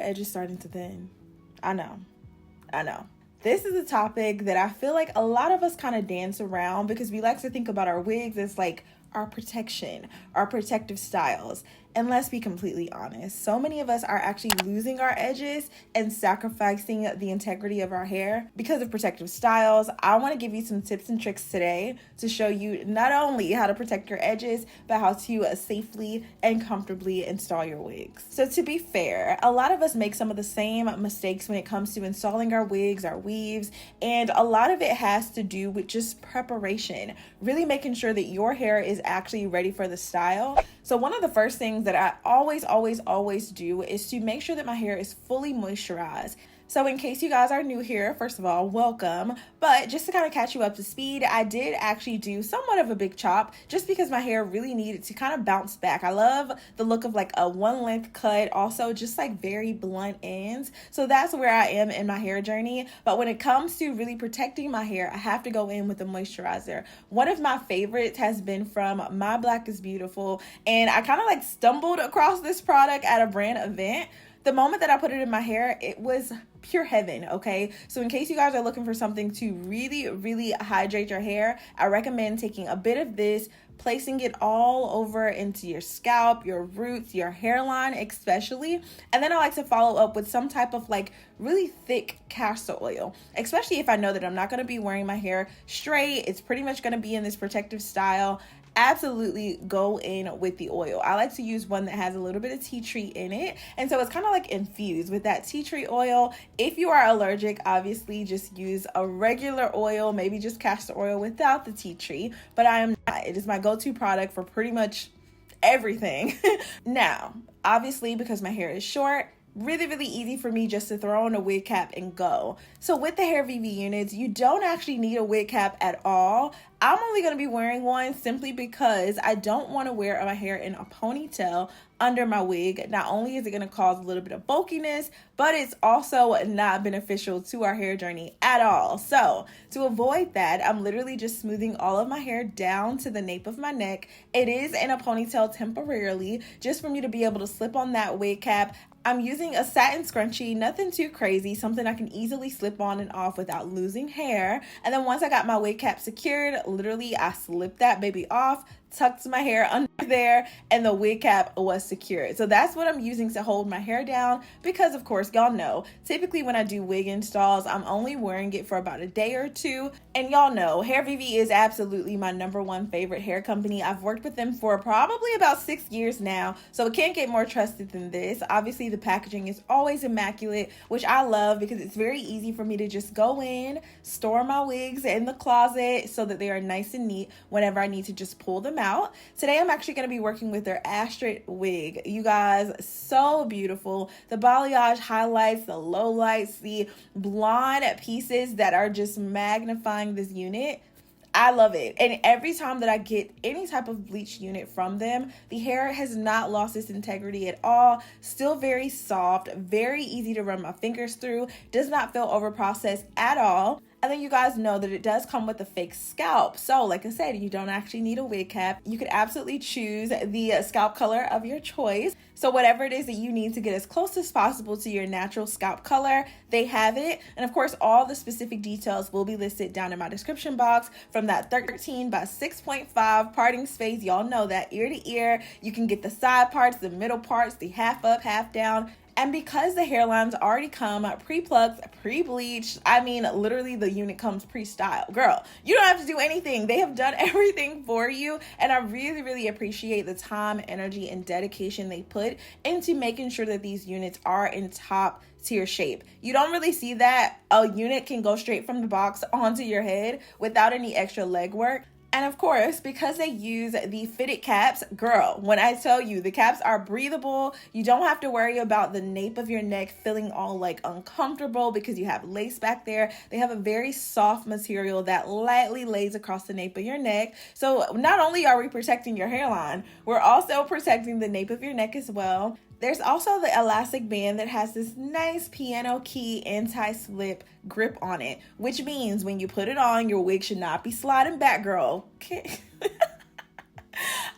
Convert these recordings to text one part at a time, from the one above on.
edges starting to thin? I know. This is a topic that I feel like a lot of us kind of dance around because we like to think about our wigs as like our protection, our protective styles. And let's be completely honest, so many of us are actually losing our edges and sacrificing the integrity of our hair because of protective styles. I want to give you some tips and tricks today to show you not only how to protect your edges, but how to safely and comfortably install your wigs. So to be fair, a lot of us make some of the same mistakes when it comes to installing our wigs, our weaves, and a lot of it has to do with just preparation, really making sure that your hair is actually ready for the style. So one of the first things that I always do is to make sure that my hair is fully moisturized. So in case you guys are new here, first of all, welcome. But just to kind of catch you up to speed, I did actually do somewhat of a big chop just because my hair really needed to kind of bounce back. I love the look of like a one length cut, also just like very blunt ends. So that's where I am in my hair journey. But when it comes to really protecting my hair, I have to go in with a moisturizer. One of my favorites has been from My Black is Beautiful. And I kind of like stumbled across this product at a brand event. The moment that I put it in my hair, it was pure heaven, okay? So in case you guys are looking for something to really hydrate your hair, I recommend taking a bit of this, placing it all over into your scalp, your roots, your hairline especially. And then I like to follow up with some type of like really thick castor oil, especially if I know that I'm not going to be wearing my hair straight. It's pretty much going to be in this protective style. Absolutely go in with the oil. I like to use one that has a little bit of tea tree in it. And so it's kind of like infused with that tea tree oil. If you are allergic, obviously just use a regular oil, maybe just castor oil without the tea tree. But I am not. It is my go-to product for pretty much everything. Now, obviously because my hair is short, really easy for me just to throw on a wig cap and go. So with the Hairvivi units, you don't actually need a wig cap at all. I'm only going to be wearing one simply because I don't want to wear my hair in a ponytail under my wig. Not only is it going to cause a little bit of bulkiness, but it's also not beneficial to our hair journey at all. So to avoid that, I'm literally just smoothing all of my hair down to the nape of my neck. It is in a ponytail temporarily, just for me to be able to slip on that wig cap. I'm using a satin scrunchie, nothing too crazy, something I can easily slip on and off without losing hair. And then once I got my wig cap secured, literally I slipped that baby off, tucked my hair under there, and the wig cap was secured. So that's what I'm using to hold my hair down because, of course, y'all know, typically when I do wig installs, I'm only wearing it for about a day or two. And y'all know, Hairvivi is absolutely my #1 favorite hair company. I've worked with them for probably about 6 years now, so it can't get more trusted than this. Obviously, the packaging is always immaculate, which I love because it's very easy for me to just go in, store my wigs in the closet so that they are nice and neat whenever I need to just pull them out. Today I'm actually going to be working with their Astrid wig. You guys, so beautiful. The balayage highlights, the low lights, the blonde pieces that are just magnifying this unit. I love it. And every time that I get any type of bleach unit from them, the hair has not lost its integrity at all. Still very soft, very easy to run my fingers through, does not feel over processed at all. And then you guys know that it does come with a fake scalp. So like I said, you don't actually need a wig cap. You could absolutely choose the scalp color of your choice. So whatever it is that you need to get as close as possible to your natural scalp color, they have it. And of course, all the specific details will be listed down in my description box. From that 13 by 6.5 parting space, y'all know that ear to ear. You can get the side parts, the middle parts, the half up, half down. And because the hairlines already come pre-plucked, pre-bleached, I mean, literally the unit comes pre-styled. Girl, you don't have to do anything. They have done everything for you. And I really appreciate the time, energy, and dedication they put into making sure that these units are in top tier shape. You don't really see that a unit can go straight from the box onto your head without any extra legwork. And of course, because they use the fitted caps, girl, when I tell you the caps are breathable, you don't have to worry about the nape of your neck feeling all like uncomfortable because you have lace back there. They have a very soft material that lightly lays across the nape of your neck. So not only are we protecting your hairline, we're also protecting the nape of your neck as well. There's also the elastic band that has this nice piano key anti-slip grip on it, which means when you put it on, your wig should not be sliding back, girl. Okay.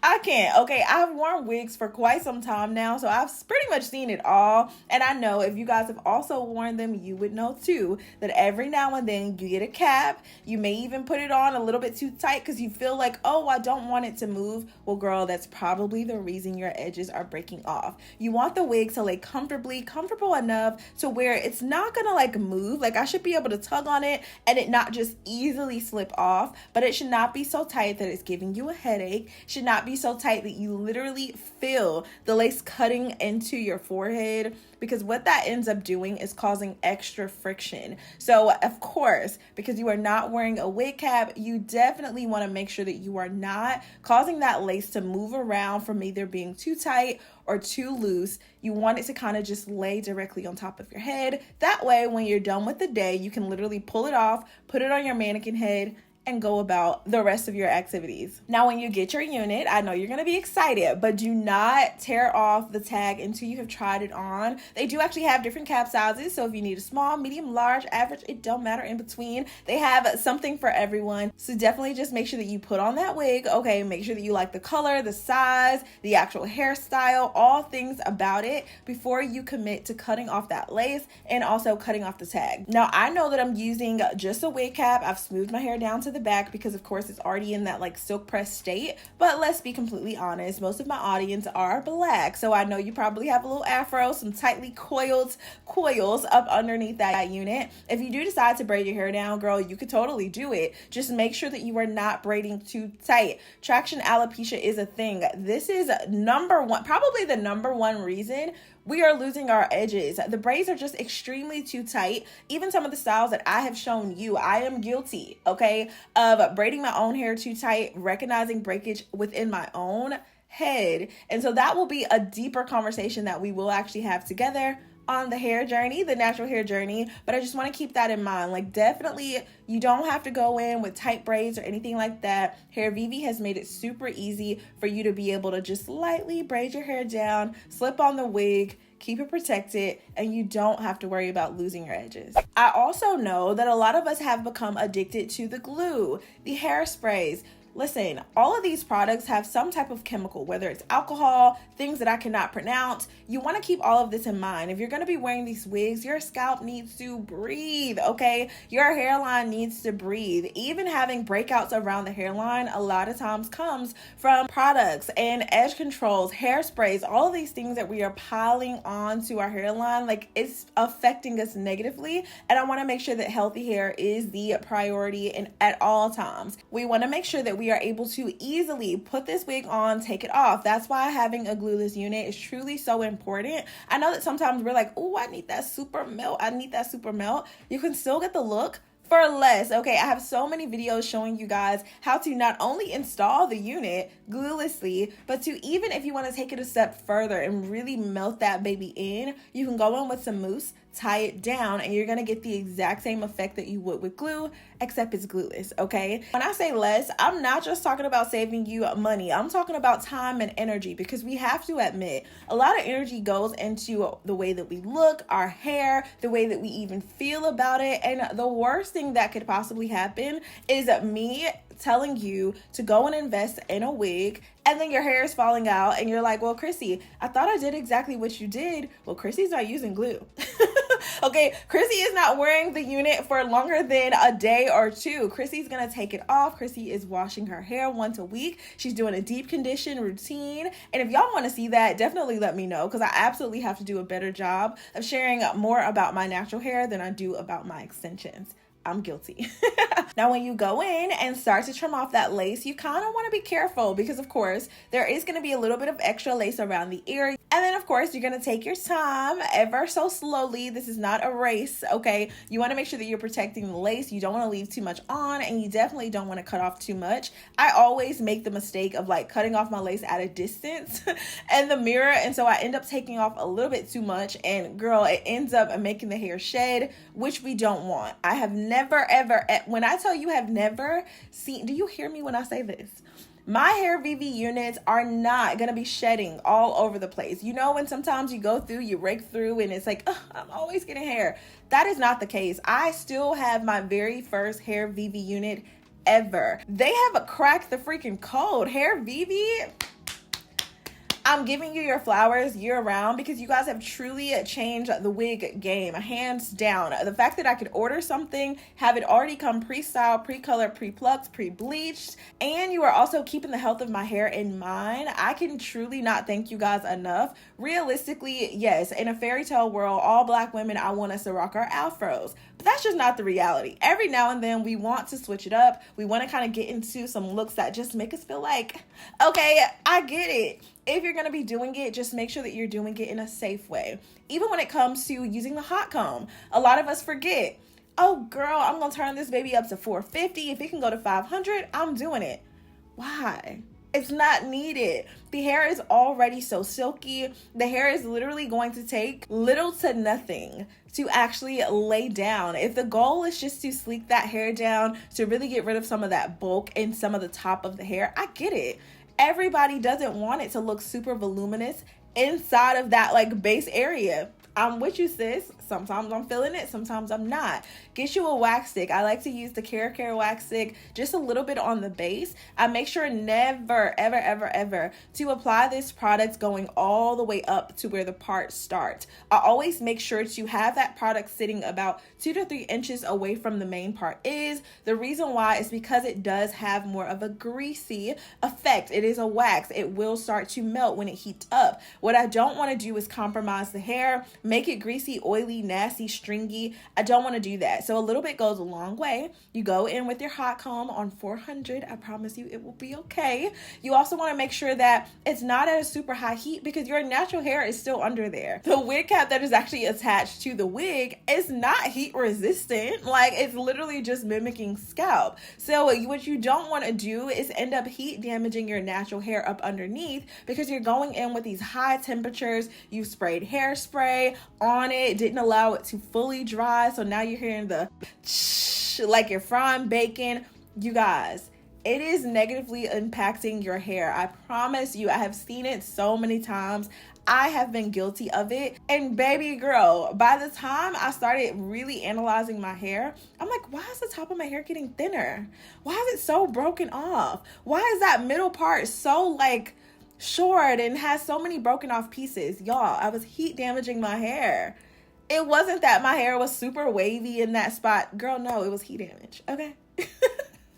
I can't. Okay, I've worn wigs for quite some time now, so I've pretty much seen it all. And I know if you guys have also worn them, you would know too that every now and then you get a cap. You may even put it on a little bit too tight because you feel like, oh, I don't want it to move. Well, girl, that's probably the reason your edges are breaking off. You want the wig to lay comfortable enough to where it's not gonna like move. Like I should be able to tug on it and it not just easily slip off, but it should not be so tight that it's giving you a headache. Should not be so tight that you literally feel the lace cutting into your forehead, because what that ends up doing is causing extra friction. So of course, because you are not wearing a wig cap, you definitely want to make sure that you are not causing that lace to move around from either being too tight or too loose. You want it to kind of just lay directly on top of your head. That way, when you're done with the day, you can literally pull it off, put it on your mannequin head, and go about the rest of your activities. Now, when you get your unit, I know you're gonna be excited, but do not tear off the tag until you have tried it on. They do actually have different cap sizes, so if you need a small, medium, large, average, it don't matter in between. They have something for everyone. So definitely just make sure that you put on that wig, okay? Make sure that you like the color, the size, the actual hairstyle, all things about it before you commit to cutting off that lace and also cutting off the tag. Now, I know that I'm using just a wig cap. I've smoothed my hair down to the back because of course it's already in that like silk press state, but let's be completely honest, most of my audience are black, so I know you probably have a little afro, some tightly coils up underneath that unit. If you do decide to braid your hair down, girl, you could totally do it. Just make sure that you are not braiding too tight. Traction alopecia is a thing. This is number one, probably the number one reason we are losing our edges. The braids are just extremely too tight. Even some of the styles that I have shown you, I am guilty, okay, of braiding my own hair too tight, recognizing breakage within my own head. And so that will be a deeper conversation that we will actually have together on the hair journey, the natural hair journey. But I just want to keep that in mind. Like, definitely, you don't have to go in with tight braids or anything like that. Hairvivi has made it super easy for you to be able to just lightly braid your hair down, slip on the wig, keep it protected, and you don't have to worry about losing your edges. I also know that a lot of us have become addicted to the glue, the hairsprays. Listen, all of these products have some type of chemical, whether it's alcohol, things that I cannot pronounce. You want to keep all of this in mind. If you're going to be wearing these wigs, your scalp needs to breathe, okay? Your hairline needs to breathe. Even having breakouts around the hairline a lot of times comes from products and edge controls, hairsprays, all of these things that we are piling on to our hairline. Like, it's affecting us negatively. And I want to make sure that healthy hair is the priority at all times. We want to make sure that we are able to easily put this wig on, take it off. That's why having a glueless unit is truly so important. I know that sometimes we're like, oh, I need that super melt. You can still get the look for less. Okay, I have so many videos showing you guys how to not only install the unit gluelessly, but to even if you want to take it a step further and really melt that baby in, you can go in with some mousse, tie it down, and you're gonna get the exact same effect that you would with glue, except it's glueless, okay? When I say less, I'm not just talking about saving you money. I'm talking about time and energy, because we have to admit, a lot of energy goes into the way that we look, our hair, the way that we even feel about it, and the worst thing that could possibly happen is me telling you to go and invest in a wig, and then your hair is falling out, and you're like, well, Chrissy, I thought I did exactly what you did. Well, Chrissy's not using glue. Okay, Chrissy is not wearing the unit for longer than a day or two. Chrissy's gonna take it off. Chrissy is washing her hair once a week. She's doing a deep condition routine. And if y'all want to see that, definitely let me know, because I absolutely have to do a better job of sharing more about my natural hair than I do about my extensions. I'm guilty. Now, when you go in and start to trim off that lace, you kind of want to be careful, because of course there is going to be a little bit of extra lace around the ear. And then of course you're going to take your time ever so slowly. This is not a race, okay? You want to make sure that you're protecting the lace. You don't want to leave too much on, and you definitely don't want to cut off too much. I always make the mistake of like cutting off my lace at a distance in the mirror, and so I end up taking off a little bit too much, and girl, it ends up making the hair shed, which we don't want. I have never ever, when I tell you have never seen, do you hear me when I say this? My Hairvivi units are not going to be shedding all over the place. You know, when sometimes you go through, you rake through, and it's like, I'm always getting hair. That is not the case. I still have my very first Hairvivi unit ever. They have cracked the freaking code. Hairvivi, I'm giving you your flowers year round because you guys have truly changed the wig game, hands down. The fact that I could order something, have it already come pre-styled, pre-colored, pre-plucked, pre-bleached, and you are also keeping the health of my hair in mind, I can truly not thank you guys enough. Realistically, yes, in a fairy tale world, all Black women, I want us to rock our afros. But that's just not the reality. Every now and then we want to switch it up. We want to kind of get into some looks that just make us feel like, okay, I get it. If you're going to be doing it, just make sure that you're doing it in a safe way. Even when it comes to using the hot comb, a lot of us forget, oh girl, I'm going to turn this baby up to 450. If it can go to 500, I'm doing it. Why? It's not needed. The hair is already so silky. The hair is literally going to take little to nothing to actually lay down. If the goal is just to sleek that hair down, to really get rid of some of that bulk in some of the top of the hair, I get it. Everybody doesn't want it to look super voluminous inside of that like base area. I'm with you, sis. Sometimes I'm feeling it, sometimes I'm not. Get you a wax stick. I like to use the Care wax stick just a little bit on the base. I make sure never, ever, ever, ever to apply this product going all the way up to where the part starts. I always make sure to have that product sitting about 2 to 3 inches away from the main part. The reason why is because it does have more of a greasy effect. It is a wax. It will start to melt when it heats up. What I don't want to do is compromise the hair, make it greasy, oily, nasty, stringy. I don't want to do that. So a little bit goes a long way. You go in with your hot comb on 400. I promise you it will be okay. You also want to make sure that it's not at a super high heat because your natural hair is still under there. The wig cap that is actually attached to the wig is not heat resistant. Like, it's literally just mimicking scalp. So what you don't want to do is end up heat damaging your natural hair up underneath because you're going in with these high temperatures. You sprayed hairspray on it, didn't allow it to fully dry, so now you're hearing the like you're frying bacon. You guys, it is negatively impacting your hair. I promise you, I have seen it so many times. I have been guilty of it. And baby girl, by the time I started really analyzing my hair, I'm like, why is the top of my hair getting thinner? Why is it so broken off? Why is that middle part so like short and has so many broken off pieces? Y'all, I was heat damaging my hair. It wasn't that my hair was super wavy in that spot. Girl, no, it was heat damage, okay?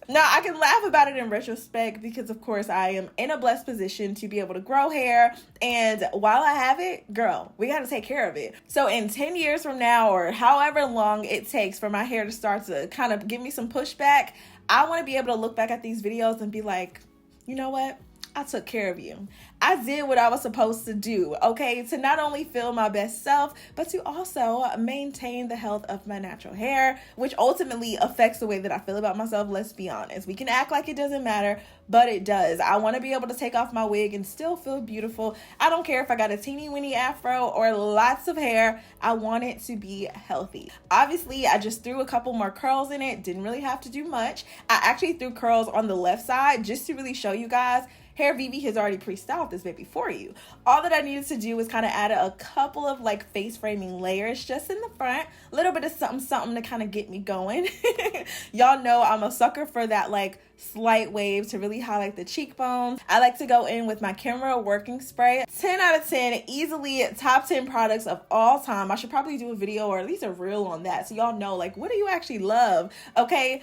Now, I can laugh about it in retrospect because, of course, I am in a blessed position to be able to grow hair. And while I have it, girl, we got to take care of it. So in 10 years from now, or however long it takes for my hair to start to kind of give me some pushback, I want to be able to look back at these videos and be like, you know what? I took care of you. I did what I was supposed to do, okay? To not only feel my best self, but to also maintain the health of my natural hair, which ultimately affects the way that I feel about myself. Let's be honest. We can act like it doesn't matter, but it does. I want to be able to take off my wig and still feel beautiful. I don't care if I got a teeny weeny afro or lots of hair. I want it to be healthy. Obviously, I just threw a couple more curls in it. Didn't really have to do much. I actually threw curls on the left side just to really show you guys Hairvivi has already pre-styled this baby for you. All that I needed to do was kind of add a couple of like face framing layers just in the front, a little bit of something to kind of get me going. Y'all know I'm a sucker for that like slight wave to really highlight the cheekbones. I like to go in with my camera working spray. 10 out of 10, easily top 10 products of all time. I should probably do a video or at least a reel on that so y'all know like what do you actually love, okay?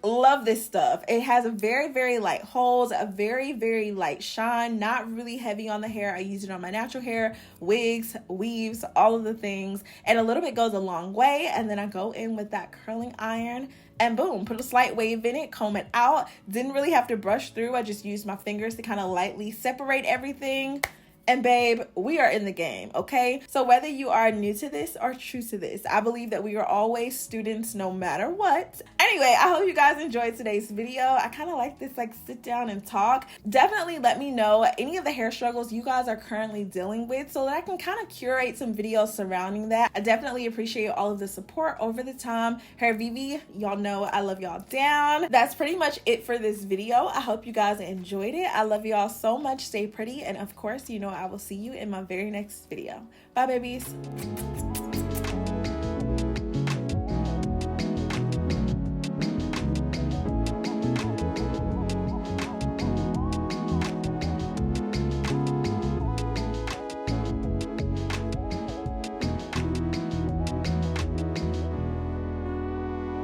Love this stuff. It has a very, very light holds, a very, very light shine, not really heavy on the hair. I use it on my natural hair, wigs, weaves, all of the things. And a little bit goes a long way. And then I go in with that curling iron and boom, put a slight wave in it, comb it out. Didn't really have to brush through. I just used my fingers to kind of lightly separate everything. And babe, we are in the game, okay? So whether you are new to this or true to this, I believe that we are always students no matter what. Anyway, I hope you guys enjoyed today's video. I kind of like this like sit down and talk. Definitely let me know any of the hair struggles you guys are currently dealing with so that I can kind of curate some videos surrounding that. I definitely appreciate all of the support over the time. Hairvivi, y'all know I love y'all down. That's pretty much it for this video. I hope you guys enjoyed it. I love y'all so much. Stay pretty. And of course, you know, I will see you in my very next video. Bye, babies.